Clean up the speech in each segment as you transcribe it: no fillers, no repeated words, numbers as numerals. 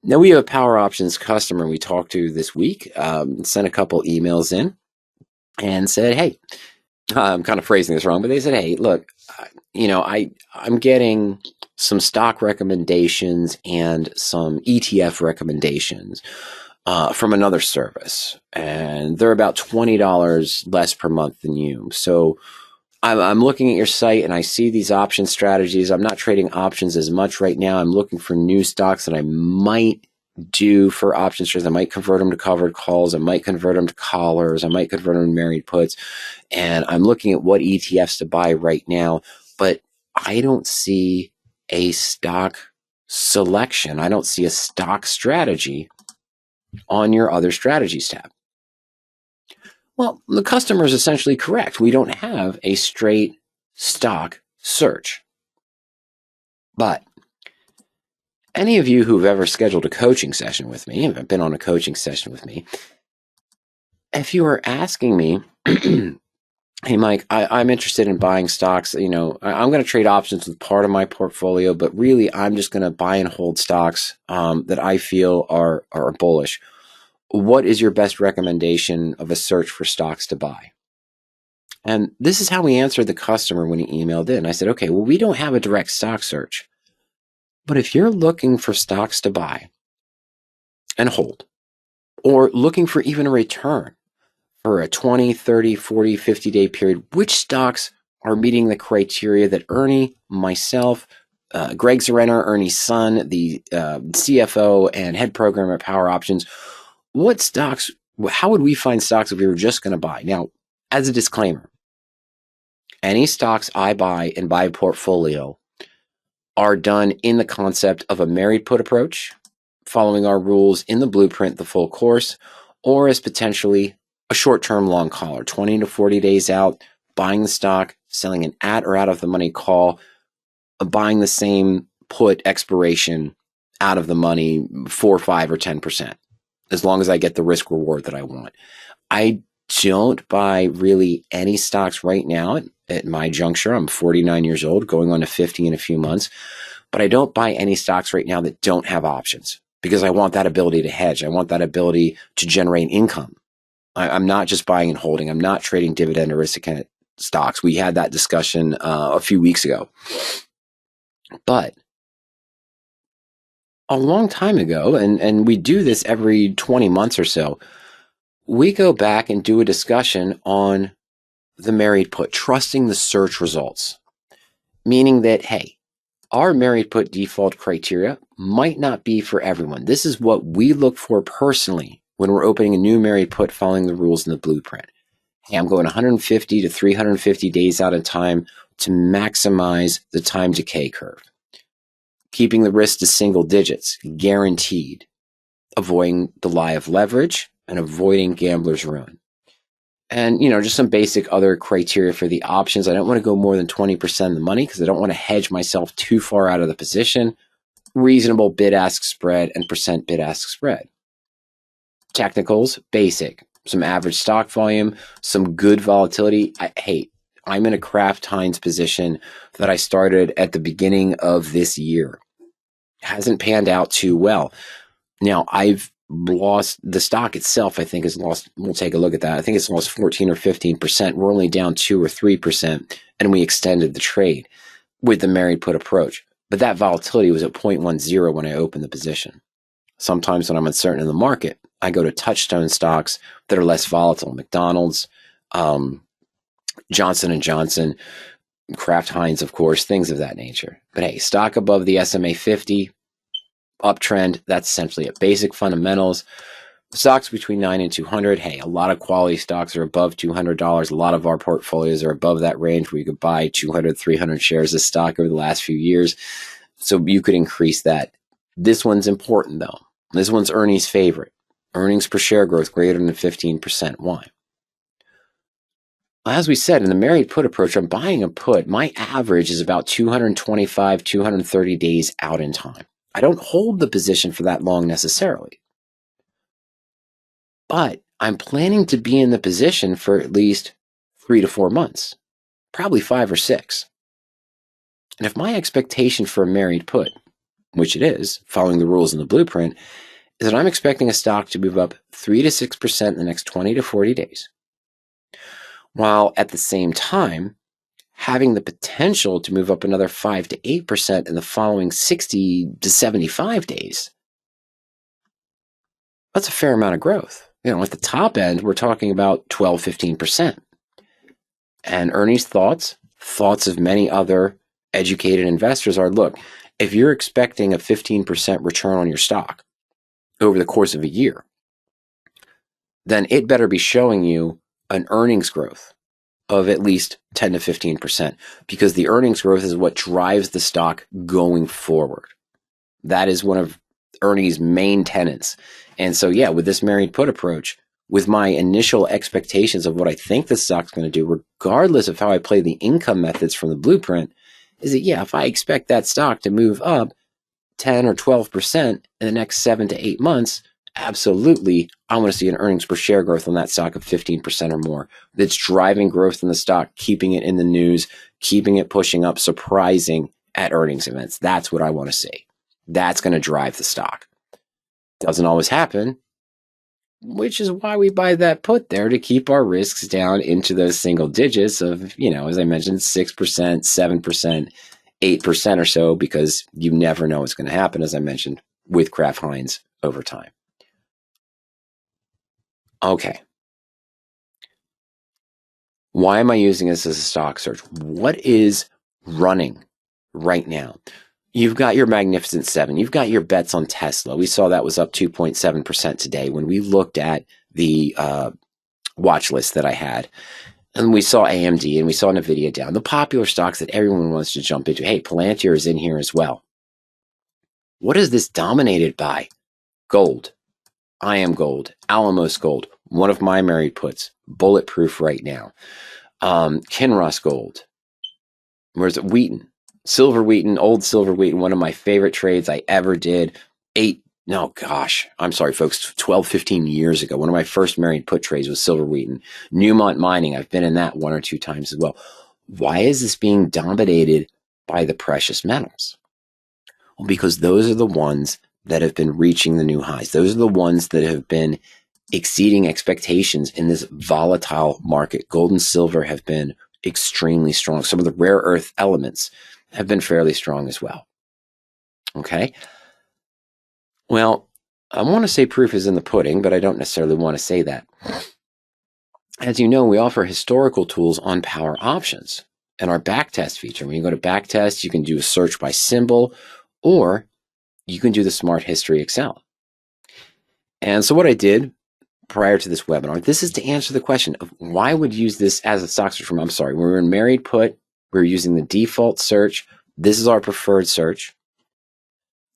Now we have a power options customer we talked to this week, sent a couple emails in and said, hey, I'm kind of phrasing this wrong, but they said, hey, look, I'm getting some stock recommendations and some ETF recommendations from another service, and they're about $20 less per month than you. So I'm looking at your site and I see these option strategies. I'm not trading options as much right now. I'm looking for new stocks that I might do for option strategies. I might convert them to covered calls. I might convert them to collars. I might convert them to married puts. And I'm looking at what ETFs to buy right now, but I don't see a stock selection. I don't see a stock strategy on your other strategies tab. Well, the customer is essentially correct. We don't have a straight stock search. But any of you who've ever scheduled a coaching session with me, have been on a coaching session with me, if you are asking me, hey, Mike, I'm interested in buying stocks. I'm going to trade options with part of my portfolio, but really I'm just going to buy and hold stocks that I feel are bullish. What is your best recommendation of a search for stocks to buy? And this is how we answered the customer when he emailed in. I said, okay, well, we don't have a direct stock search, but if you're looking for stocks to buy and hold, or looking for even a return for a 20, 30, 40, 50-day period, which stocks are meeting the criteria that Ernie, myself, Greg Zarena, Ernie's son, the CFO and head programmer at Power Options, what stocks, how would we find stocks if we were just going to buy? Now, as a disclaimer, any stocks I buy in my portfolio are done in the concept of a married put approach, following our rules in the blueprint, the full course, or as potentially a short-term long collar, 20 to 40 days out, buying the stock, selling an at or out of the money call, buying the same put expiration out of the money 4, 5, or 10%, as long as I get the risk reward that I want. I don't buy really any stocks right now at my juncture. I'm 49 years old, going on to 50 in a few months, but I don't buy any stocks right now that don't have options because I want that ability to hedge. I want that ability to generate income. I'm not just buying and holding. I'm not trading dividend aristocrat stocks. We had that discussion a few weeks ago. But a long time ago, and we do this every 20 months or so, we go back and do a discussion on the married put, trusting the search results, meaning that, hey, our married put default criteria might not be for everyone. This is what we look for personally when we're opening a new married put following the rules in the blueprint. Hey, I'm going 150 to 350 days out of time to maximize the time decay curve. Keeping the risk to single digits, guaranteed. Avoiding the lie of leverage and avoiding gambler's ruin. And, just some basic other criteria for the options. I don't want to go more than 20% of the money because I don't want to hedge myself too far out of the position. Reasonable bid-ask spread and percent bid-ask spread. Technicals, basic. Some average stock volume, some good volatility. I'm in a Kraft Heinz position that I started at the beginning of this year. Hasn't panned out too well. Now, I've lost, the stock itself, I think, has lost, we'll take a look at that. I think it's lost 14 or 15%. We're only down 2 or 3%, and we extended the trade with the married put approach. But that volatility was at 0.10 when I opened the position. Sometimes when I'm uncertain in the market, I go to touchstone stocks that are less volatile. McDonald's, Johnson & Johnson, Kraft Heinz, of course, things of that nature. But hey, stock above the SMA 50, uptrend, that's essentially it. Basic fundamentals. Stocks between 9 and 200. Hey, a lot of quality stocks are above $200. A lot of our portfolios are above that range where you could buy 200, 300 shares of stock over the last few years. So you could increase that. This one's important though. This one's Ernie's favorite. Earnings per share growth greater than 15%. Why? As we said, in the married put approach, I'm buying a put. My average is about 225, 230 days out in time. I don't hold the position for that long necessarily. But I'm planning to be in the position for at least 3 to 4 months, probably 5 or 6. And if my expectation for a married put which it is, following the rules in the blueprint, is that I'm expecting a stock to move up 3 to 6% in the next 20 to 40 days, while at the same time having the potential to move up another 5 to 8% in the following 60 to 75 days. That's a fair amount of growth. At the top end, we're talking about 12, 15%. And Ernie's thoughts of many other educated investors are, look, if you're expecting a 15% return on your stock over the course of a year, then it better be showing you an earnings growth of at least 10 to 15%, because the earnings growth is what drives the stock going forward. That is one of Ernie's main tenets. And so, yeah, with this married put approach, with my initial expectations of what I think the stock's going to do, regardless of how I play the income methods from the blueprint, is that, yeah, if I expect that stock to move up 10 or 12% in the next 7 to 8 months, absolutely, I want to see an earnings per share growth on that stock of 15% or more. That's driving growth in the stock, keeping it in the news, keeping it pushing up, surprising at earnings events. That's what I want to see. That's going to drive the stock. Doesn't always happen, which is why we buy that put there, to keep our risks down into those single digits of, as I mentioned, 6%, 7%, 8% or so, because you never know what's going to happen, as I mentioned, with Kraft Heinz over time. Okay. Why am I using this as a stock search? What is running right now? You've got your Magnificent Seven. You've got your bets on Tesla. We saw that was up 2.7% today when we looked at the watch list that I had. And we saw AMD and we saw NVIDIA down. The popular stocks that everyone wants to jump into. Hey, Palantir is in here as well. What is this dominated by? Gold. I Am Gold. Alamos Gold. One of my married puts. Bulletproof right now. Kinross Gold. Where's it? Wheaton. Silver Wheaton. Old Silver Wheaton. One of my favorite trades I ever did. 12, 15 years ago. One of my first married put trades was Silver Wheaton. Newmont Mining, I've been in that 1 or 2 times as well. Why is this being dominated by the precious metals? Well, because those are the ones that have been reaching the new highs. Those are the ones that have been exceeding expectations in this volatile market. Gold and silver have been extremely strong. Some of the rare earth elements have been fairly strong as well. Okay. Well, I want to say proof is in the pudding, but I don't necessarily want to say that. As you know, we offer historical tools on power options and our backtest feature. When you go to backtest, you can do a search by symbol, or you can do the Smart History Excel. And so what I did prior to this webinar, this is to answer the question of why I would use this as a stock search. When we were in married put, we were using the default search. This is our preferred search.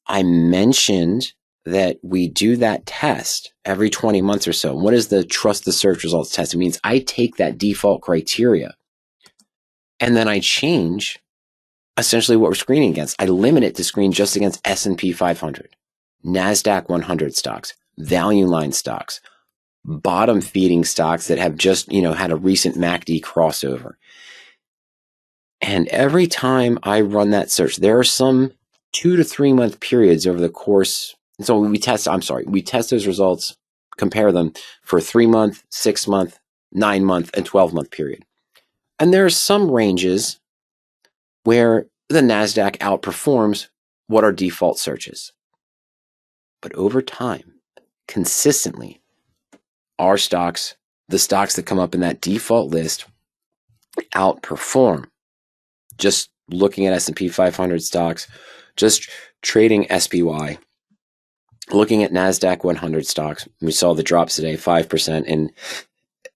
I mentioned that we do that test every 20 months or so. What is the trust the search results test? It means I take that default criteria and then I change essentially what we're screening against. I limit it to screen just against S&P 500, NASDAQ 100 stocks, value line stocks, bottom feeding stocks that have just, had a recent MACD crossover. And every time I run that search, there are some 2 to 3 month periods over the course. So we test those results, compare them for a 3-month, 6-month, 9-month, and 12-month period. And there are some ranges where the NASDAQ outperforms what our default search is. But over time, consistently, our stocks, the stocks that come up in that default list, outperform. Just looking at S&P 500 stocks, just trading SPY, looking at NASDAQ 100 stocks, we saw the drops today, 5% in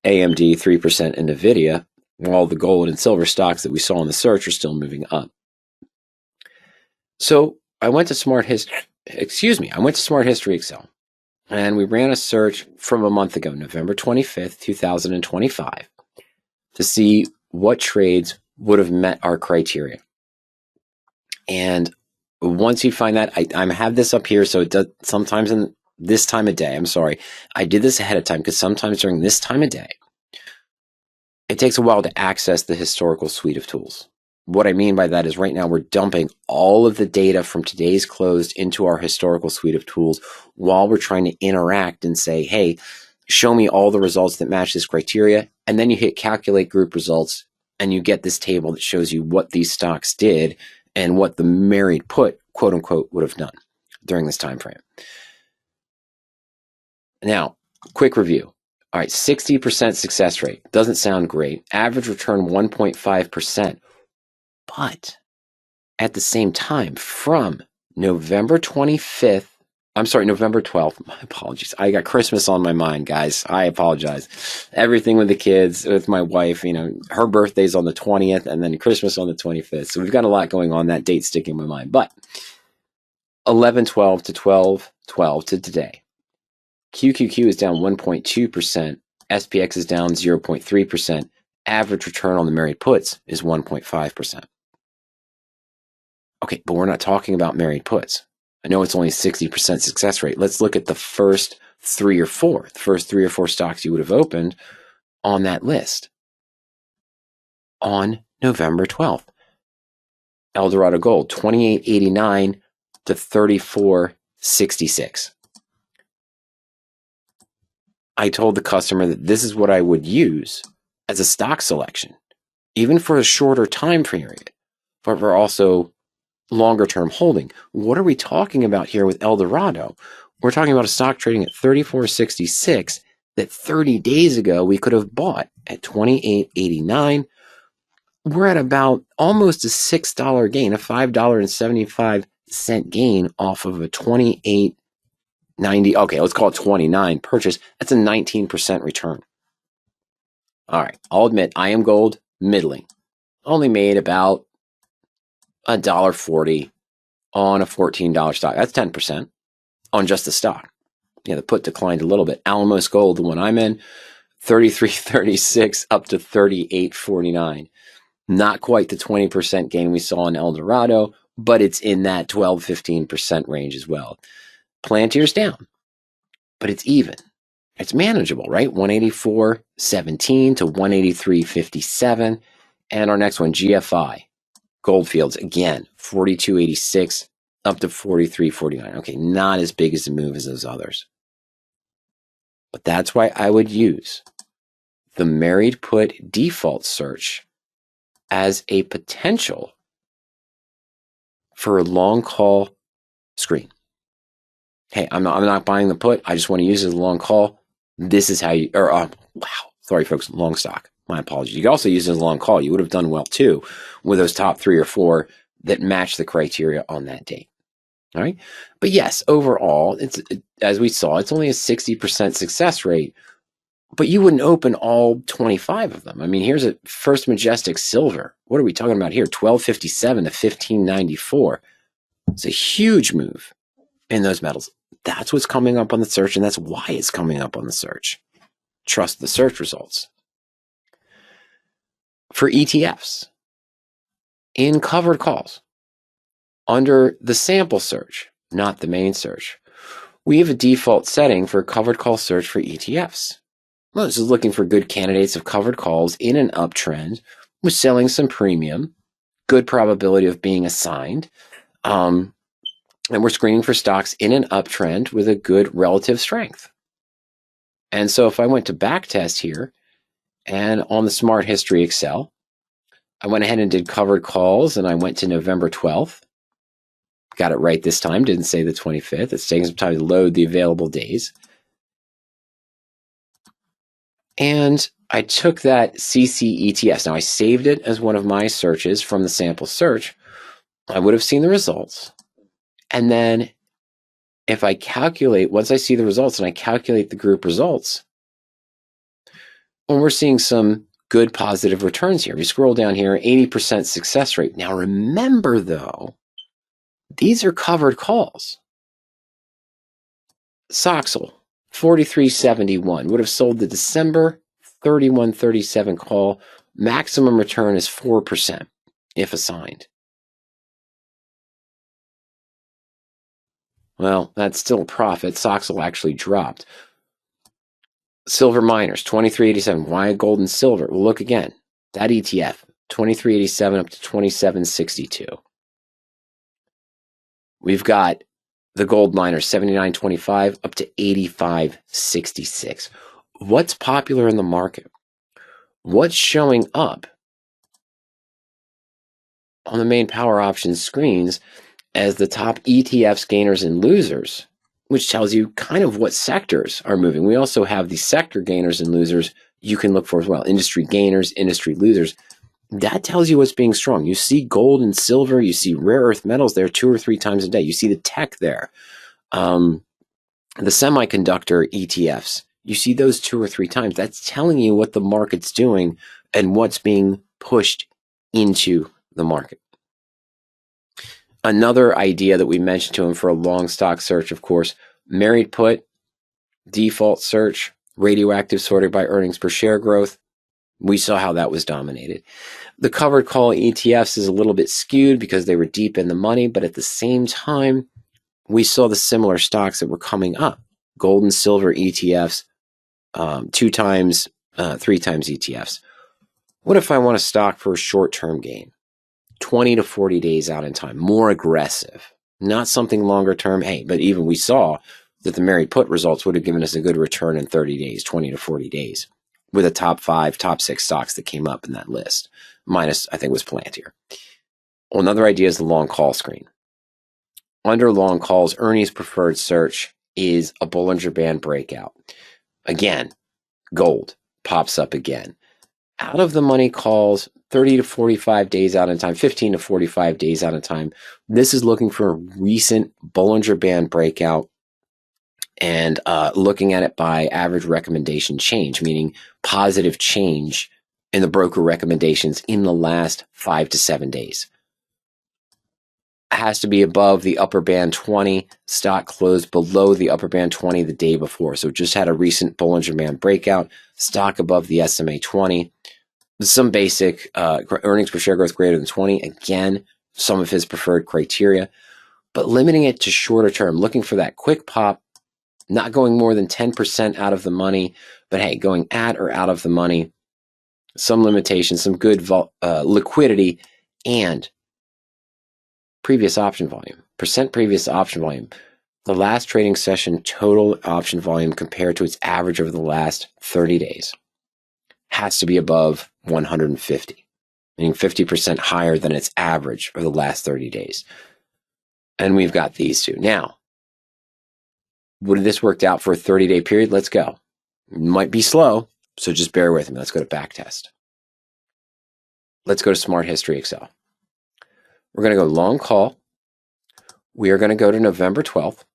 AMD, 3% in NVIDIA, while the gold and silver stocks that we saw in the search are still moving up. So I went to Smart History Excel, and we ran a search from a month ago, November 25th, 2025, to see what trades would have met our criteria. And once you find that, I have this up here, so it does sometimes in this time of day. I'm sorry, I did this ahead of time because sometimes during this time of day, it takes a while to access the historical suite of tools. what I mean by that is right now we're dumping all of the data from today's closed into our historical suite of tools while we're trying to interact and say, hey, show me all the results that match this criteria. And then you hit calculate group results and you get this table that shows you what these stocks did and what the married put, quote unquote, would have done during this time frame. Now, quick review. All right, 60% success rate. Doesn't sound great. Average return 1.5%. But at the same time, from November 25th, November 12th. My apologies. I got Christmas on my mind, guys. I apologize. Everything with the kids, with my wife, her birthday's on the 20th and then Christmas on the 25th. So we've got a lot going on. That date sticking in my mind. But 11/12 to 12/12 to today. QQQ is down 1.2%. SPX is down 0.3%. Average return on the married puts is 1.5%. Okay, but we're not talking about married puts. I know it's only a 60% success rate. Let's look at the first three or four stocks you would have opened on that list on November 12th. Eldorado Gold, 28.89 to 34.66. I told the customer that this is what I would use as a stock selection, even for a shorter time period, but for also longer term holding. What are we talking about here with Eldorado? We're talking about a stock trading at 34.66 that 30 days ago we could have bought at 28.89. We're at about almost a $6 gain, a $5.75 gain off of a 28.90. Okay, let's call it 29 purchase. That's a 19% return. All right, I'll admit I am gold middling. Only made about $1.40 on a $14 stock. That's 10% on just the stock. Yeah, the put declined a little bit. Alamos Gold, the one I'm in, 33.36 up to 38.49. Not quite the 20% gain we saw in Eldorado, but it's in that 12-15% range as well. Plantier's down, but it's even. It's manageable, right? 184.17 to 183.57. And our next one, GFI. Goldfields, again, 42.86 up to 43.49. Okay, not as big as the move as those others. But that's why I would use the married put default search as a potential for a long call screen. Hey, I'm not buying the put. I just want to use it as a long call. This is how you, sorry folks, long stock. My apologies. You could also use it as a long call. You would have done well too with those top three or four that match the criteria on that date. All right. But yes, overall, as we saw, it's only a 60% success rate, but you wouldn't open all 25 of them. I mean, here's a First Majestic Silver. What are we talking about here? 12.57 to 15.94. It's a huge move in those metals. That's what's coming up on the search, and that's why it's coming up on the search. Trust the search results. For ETFs, in covered calls, under the sample search, not the main search, we have a default setting for covered call search for ETFs. Well, this is looking for good candidates of covered calls in an uptrend with selling some premium, good probability of being assigned, and we're screening for stocks in an uptrend with a good relative strength. And so if I went to backtest here, and on the Smart History Excel, I went ahead and did covered calls, and I went to November 12th. Got it right this time, didn't say the 25th. It's taking some time to load the available days. And I took that CC-ETFs. Now, I saved it as one of my searches from the sample search. I would have seen the results. And then if I calculate, once I see the results and I calculate the group results, well, we're seeing some good positive returns here. We scroll down here, 80% success rate. Now, remember, though, these are covered calls. Soxel, 43.71, would have sold the December 31.37 call. Maximum return is 4% if assigned. Well, that's still a profit. Soxel actually dropped. Silver Miners, 23.87. Why gold and silver? Well, look again. That ETF, 23.87 up to 27.62. We've got the gold miners, 79.25 up to 85.66. What's popular in the market? What's showing up on the main power options screens as the top ETFs gainers and losers, which tells you kind of what sectors are moving. We also have the sector gainers and losers you can look for as well. Industry gainers, industry losers. That tells you what's being strong. You see gold and silver. You see rare earth metals there 2 or 3 times a day. You see the tech there. The semiconductor ETFs. You see those 2 or 3 times. That's telling you what the market's doing and what's being pushed into the market. Another idea that we mentioned to him for a long stock search, of course, married put, default search, radioactive sorted by earnings per share growth. We saw how that was dominated. The covered call ETFs is a little bit skewed because they were deep in the money, but at the same time, we saw the similar stocks that were coming up. Gold and silver ETFs, 2 times, 3 times ETFs. What if I want a stock for a short-term gain? 20 to 40 days out in time, more aggressive, not something longer term. Hey, but even we saw that the married put results would have given us a good return in 30 days, 20 to 40 days, with a top 5, top 6 stocks that came up in that list. Minus, I think, was Palantir. Well, another idea is the long call screen. Under long calls, Ernie's preferred search is a Bollinger Band breakout. Again, gold pops up again. Out of the money calls, 30 to 45 days out in time, 15 to 45 days out in time. This is looking for a recent Bollinger Band breakout and looking at it by average recommendation change, meaning positive change in the broker recommendations in the last 5 to 7 days. Has to be above the upper band 20. Stock closed below the upper band 20 the day before. So just had a recent Bollinger Band breakout. Stock above the SMA 20. Some basic earnings per share growth greater than 20. Again, some of his preferred criteria. But limiting it to shorter term. Looking for that quick pop. Not going more than 10% out of the money. But hey, going at or out of the money. Some limitations. Some good liquidity. And previous option volume, previous option volume. The last trading session total option volume compared to its average over the last 30 days has to be above 150, meaning 50% higher than its average over the last 30 days. And we've got these two. Now, would this worked out for a 30-day period? Let's go. It might be slow, so just bear with me. Let's go to backtest. Let's go to Smart History Excel. We're going to go long call. We are going to go to November 12th.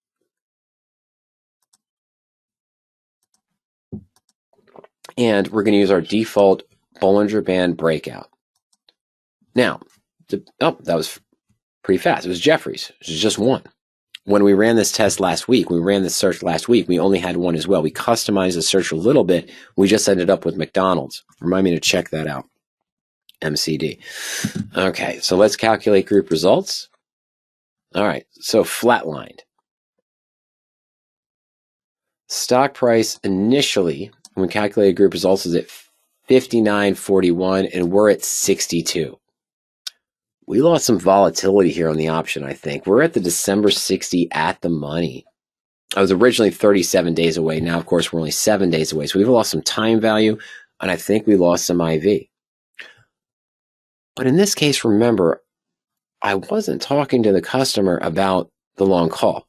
And we're going to use our default Bollinger Band breakout. Now, that was pretty fast. It was Jeffries. It was just one. When we ran this test last week, we only had one as well. We customized the search a little bit. We just ended up with McDonald's. Remind me to check that out. MCD. Okay, so let's calculate group results. All right, so flatlined. Stock price initially, when we calculated group results, is at 59.41, and we're at 62. We lost some volatility here on the option, I think. We're at the December 60 at the money. I was originally 37 days away. Now, of course, we're only 7 days away. So we've lost some time value, and I think we lost some IV. But in this case, remember, I wasn't talking to the customer about the long call.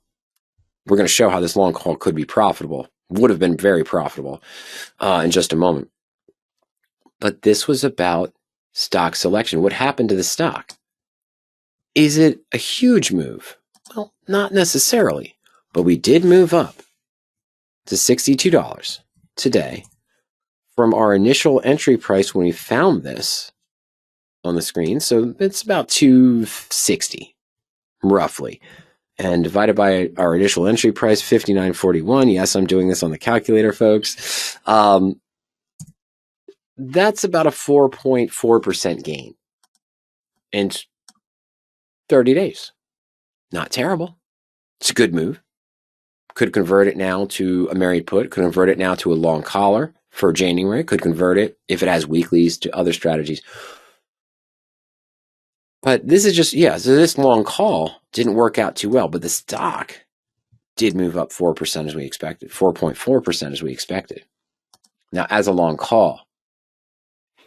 We're going to show how this long call could be profitable, would have been very profitable in just a moment. But this was about stock selection. What happened to the stock? Is it a huge move? Well, not necessarily, but we did move up to $62 today from our initial entry price when we found this on the screen. So it's about 260 roughly, and divided by our initial entry price, 59.41. Yes, I'm doing this on the calculator, folks. That's about a 4.4% gain in 30 days. Not terrible. It's a good move. Could convert it now to a married put, could convert it now to a long collar for January, could convert it, if it has weeklies, to other strategies. But this is just, yeah, so this long call didn't work out too well, but the stock did move up 4% as we expected, 4.4% as we expected. Now, as a long call,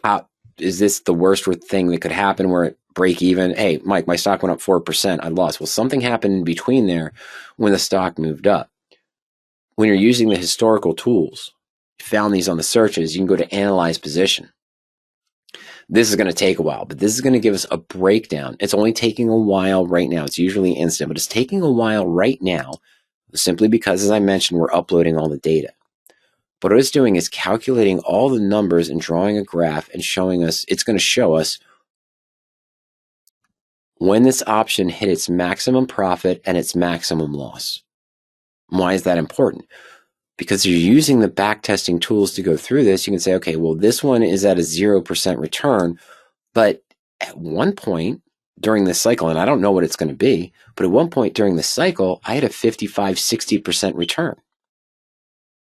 how is this the worst thing that could happen where it break even? Hey, Mike, my stock went up 4%. I lost. Well, something happened in between there when the stock moved up. When you're using the historical tools, you found these on the searches, you can go to analyze position. This is going to take a while, but this is going to give us a breakdown. It's only taking a while right now. It's usually instant, but it's taking a while right now simply because, as I mentioned, we're uploading all the data. But what it's doing is calculating all the numbers and drawing a graph and showing us, it's going to show us when this option hit its maximum profit and its maximum loss. Why is that important? Because you're using the backtesting tools to go through this. You can say, okay, well, this one is at a 0% return, but at one point during this cycle, and I don't know what it's going to be, but at one point during the cycle, I had a 55, 60% return.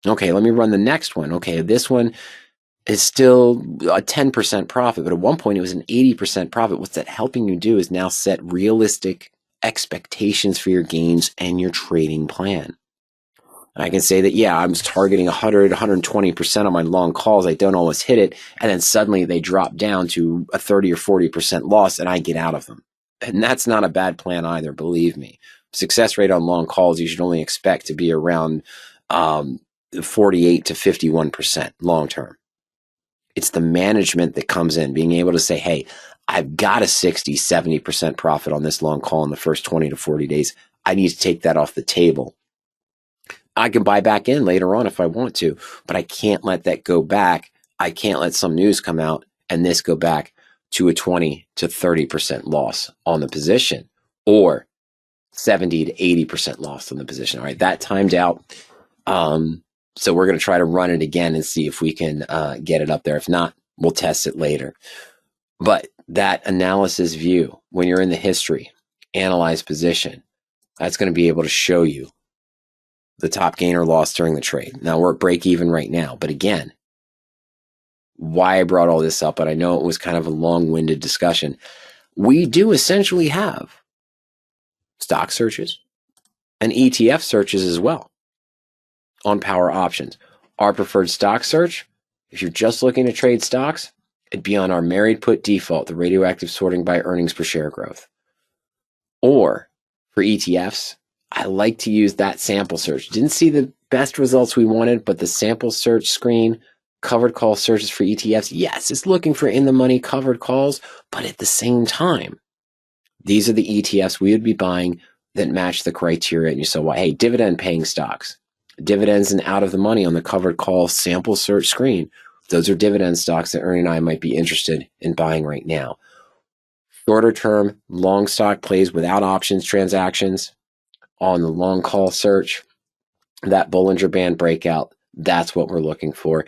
Okay, let me run the next one. Okay, this one is still a 10% profit, but at one point it was an 80% profit. What's that helping you do is now set realistic expectations for your gains and your trading plan. I can say that, yeah, I was targeting 100, 120% on my long calls. I don't always hit it. And then suddenly they drop down to a 30 or 40% loss and I get out of them. And that's not a bad plan either, believe me. Success rate on long calls, you should only expect to be around 48 to 51% long term. It's the management that comes in, being able to say, hey, I've got a 60, 70% profit on this long call in the first 20 to 40 days. I need to take that off the table. I can buy back in later on if I want to, but I can't let that go back. I can't let some news come out and this go back to a 20 to 30% loss on the position or 70 to 80% loss on the position. All right, that timed out. So we're going to try to run it again and see if we can get it up there. If not, we'll test it later. But that analysis view, when you're in the history, analyze position, that's going to be able to show you the top gain or loss during the trade. Now we're at break even right now, but again, why I brought all this up, but I know it was kind of a long-winded discussion. We do essentially have stock searches and ETF searches as well on power options. Our preferred stock search, if you're just looking to trade stocks, it'd be on our married put default, the radioactive sorting by earnings per share growth. Or for ETFs, I like to use that sample search. Didn't see the best results we wanted, but the sample search screen, covered call searches for ETFs, yes, it's looking for in the money covered calls, but at the same time, these are the ETFs we would be buying that match the criteria. And you say, well, hey, dividend paying stocks, dividends and out of the money on the covered call sample search screen. Those are dividend stocks that Ernie and I might be interested in buying right now. Shorter term, long stock plays without options transactions on the long call search, that Bollinger Band breakout, that's what we're looking for.